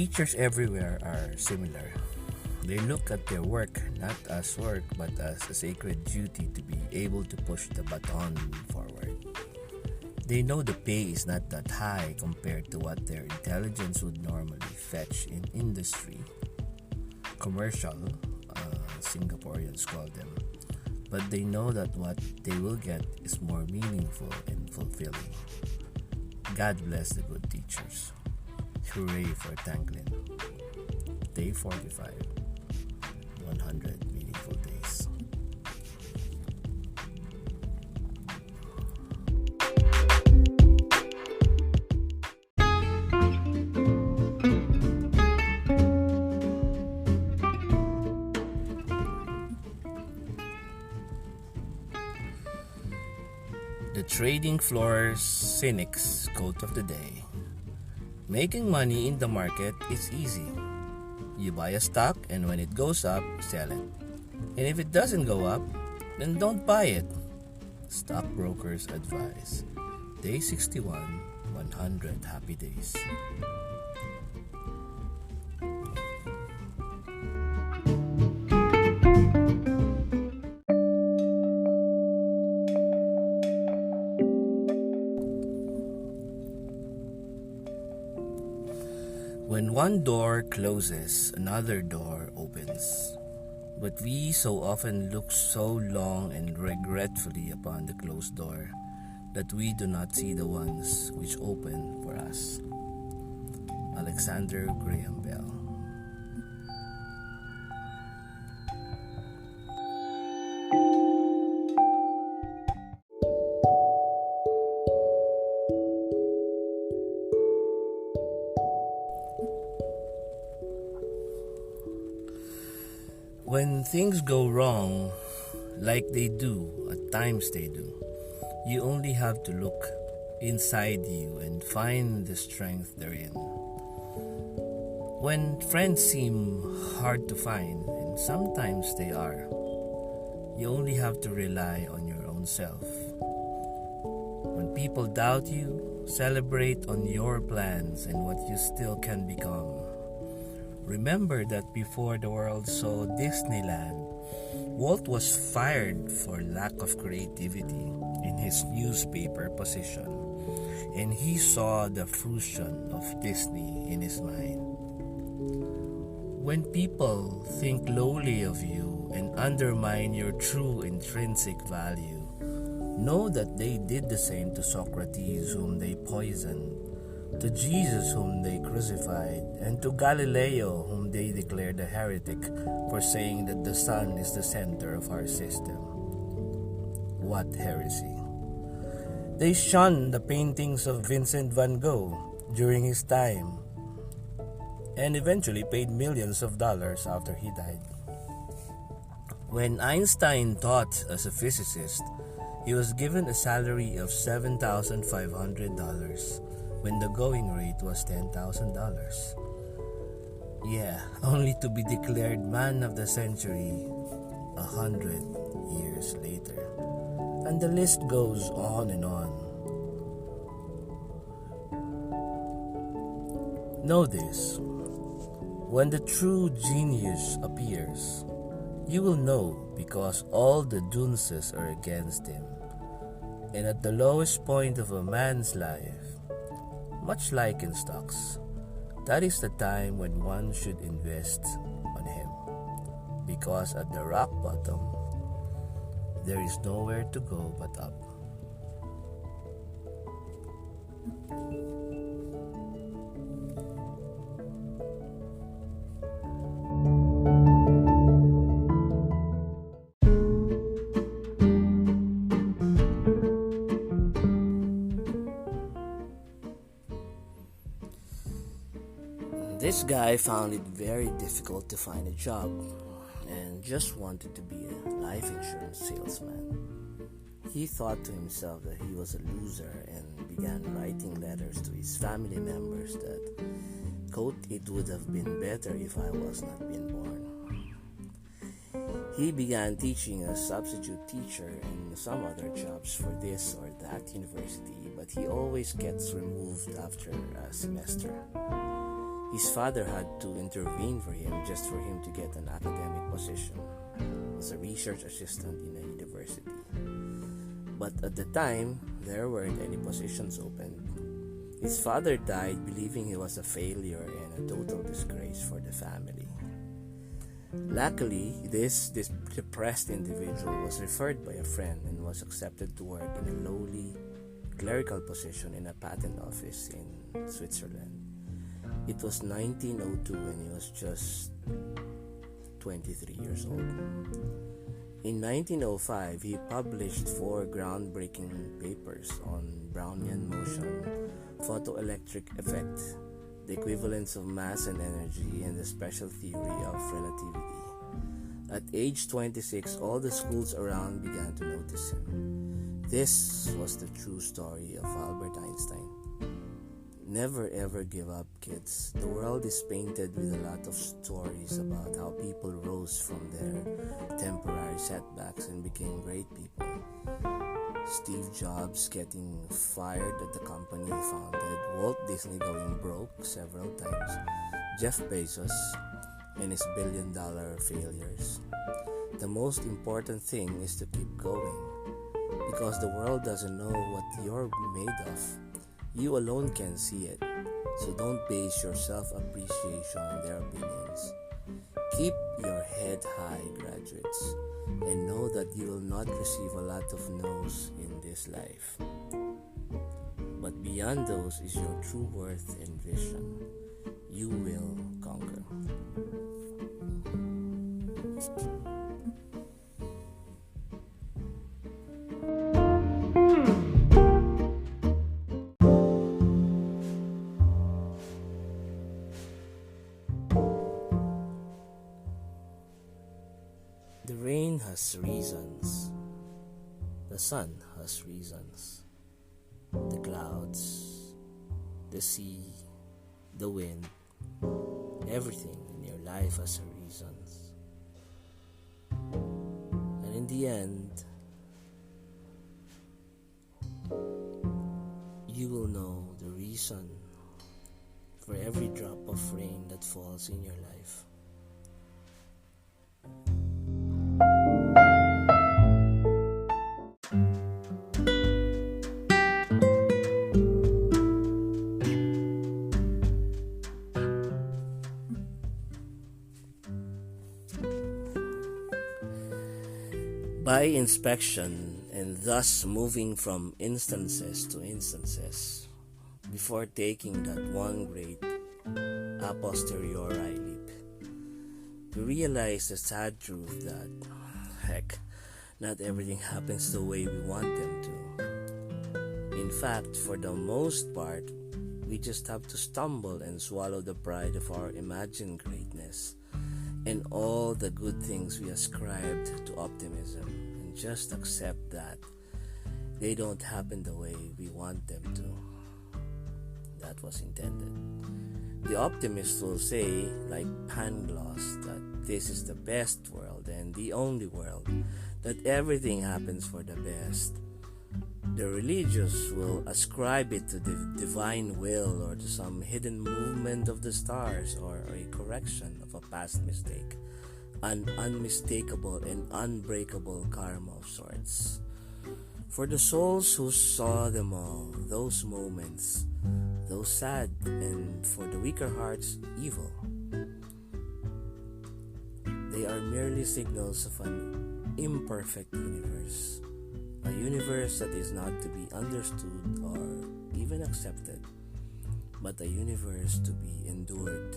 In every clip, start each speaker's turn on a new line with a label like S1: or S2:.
S1: Teachers everywhere are similar. They look at their work not as work but as a sacred duty to be able to push the baton forward. They know the pay is not that high compared to what their intelligence would normally fetch in industry, commercial, Singaporeans call them. But they know that what they will get is more meaningful and fulfilling. God bless the good teachers. Hooray for Tanglin. Day 45. 100 meaningful days. The trading floor's cynic's quote of the day. Making money in the market is easy. You buy a stock and when it goes up, sell it. And if it doesn't go up, then don't buy it. Stockbrokers advise. Day 61, 100 happy days. When one door closes, another door opens. But we so often look so long and regretfully upon the closed door that we do not see the ones which open for us. Alexander Graham Bell. When things go wrong, like they do, at times they do, you only have to look inside you and find the strength therein. When friends seem hard to find, and sometimes they are, you only have to rely on your own self. When people doubt you, celebrate on your plans and what you still can become. Remember that before the world saw Disneyland, Walt was fired for lack of creativity in his newspaper position, and he saw the fruition of Disney in his mind. When people think lowly of you and undermine your true intrinsic value, know that they did the same to Socrates, whom they poisoned, to Jesus whom they crucified, and to Galileo whom they declared a heretic for saying that the sun is the center of our system. What heresy! They shunned the paintings of Vincent van Gogh during his time and eventually paid millions of dollars after he died. When Einstein taught as a physicist, he was given a salary of $7,500 when the going rate was $10,000. Yeah, only to be declared man of the century 100 years later. And the list goes on and on. Know this: when the true genius appears, you will know because all the dunces are against him. And at the lowest point of a man's life, much like in stocks, that is the time when one should invest on him. Because at the rock bottom, there is nowhere to go but up. This guy found it very difficult to find a job and just wanted to be a life insurance salesman. He thought to himself that he was a loser and began writing letters to his family members that, quote, it would have been better if I was not been born. He began teaching as substitute teacher and some other jobs for this or that university, but he always gets removed after a semester. His father had to intervene for him just for him to get an academic position as a research assistant in a university. But at the time, there weren't any positions open. His father died believing he was a failure and a total disgrace for the family. Luckily, this depressed individual was referred by a friend and was accepted to work in a lowly clerical position in a patent office in Switzerland. It was 1902 and he was just 23 years old. In 1905, he published 4 groundbreaking papers on Brownian motion, photoelectric effect, the equivalence of mass and energy, and the special theory of relativity. At age 26, all the schools around began to notice him. This was the true story of Albert Einstein. Never ever give up, kids. The world is painted with a lot of stories about how people rose from their temporary setbacks and became great people. Steve Jobs getting fired at the company he founded, Walt Disney going broke several times, Jeff Bezos and his billion-dollar failures. The most important thing is to keep going, because the world doesn't know what you're made of. You alone can see it, so don't base your self-appreciation on their opinions. Keep your head high, graduates, and know that you will not receive a lot of no's in this life. But beyond those is your true worth and vision. You will conquer. The rain has reasons. The sun has reasons. The clouds, the sea, the wind, everything in your life has reasons. And in the end, you will know the reason for every drop of rain that falls in your life. By inspection, and thus moving from instances to instances, before taking that one great a posteriori leap, we realize the sad truth that, heck, not everything happens the way we want them to. In fact, for the most part, we just have to stumble and swallow the pride of our imagined greatness and all the good things we ascribed to optimism, and just accept that they don't happen the way we want them to. That was intended. The optimist will say, like Pangloss, that this is the best world and the only world, that everything happens for the best. The religious will ascribe it to the divine will or to some hidden movement of the stars or a correction of a past mistake, an unmistakable and unbreakable karma of sorts. For the souls who saw them all, those moments, though sad, and for the weaker hearts, evil, they are merely signals of an imperfect universe. A universe that is not to be understood or even accepted, but a universe to be endured.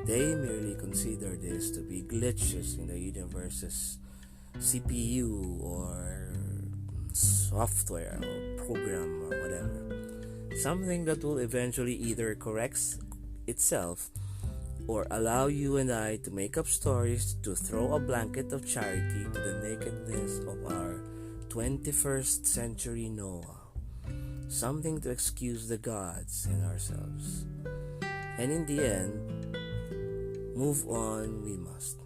S1: They merely consider this to be glitches in the universe's CPU or software or program or whatever. Something that will eventually either correct itself or allow you and I to make up stories to throw a blanket of charity to the nakedness of our 21st century Noah, something to excuse the gods and ourselves. And in the end, move on we must.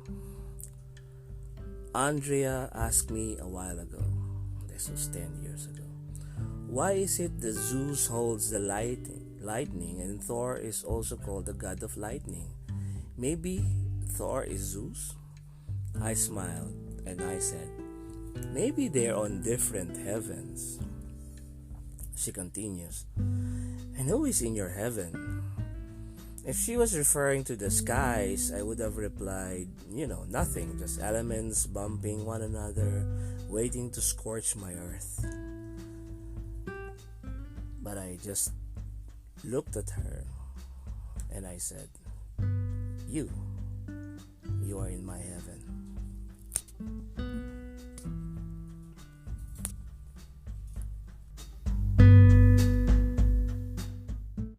S1: Andrea asked me a while ago, this was 10 years ago, why is it that Zeus holds the lightning, and Thor is also called the god of lightning. Maybe Thor is Zeus? I smiled and I said, maybe they're on different heavens. She continues, and who is in your heaven? If she was referring to the skies, I would have replied, nothing, just elements bumping one another, waiting to scorch my earth. But I just looked at her and I said, you are in my heaven.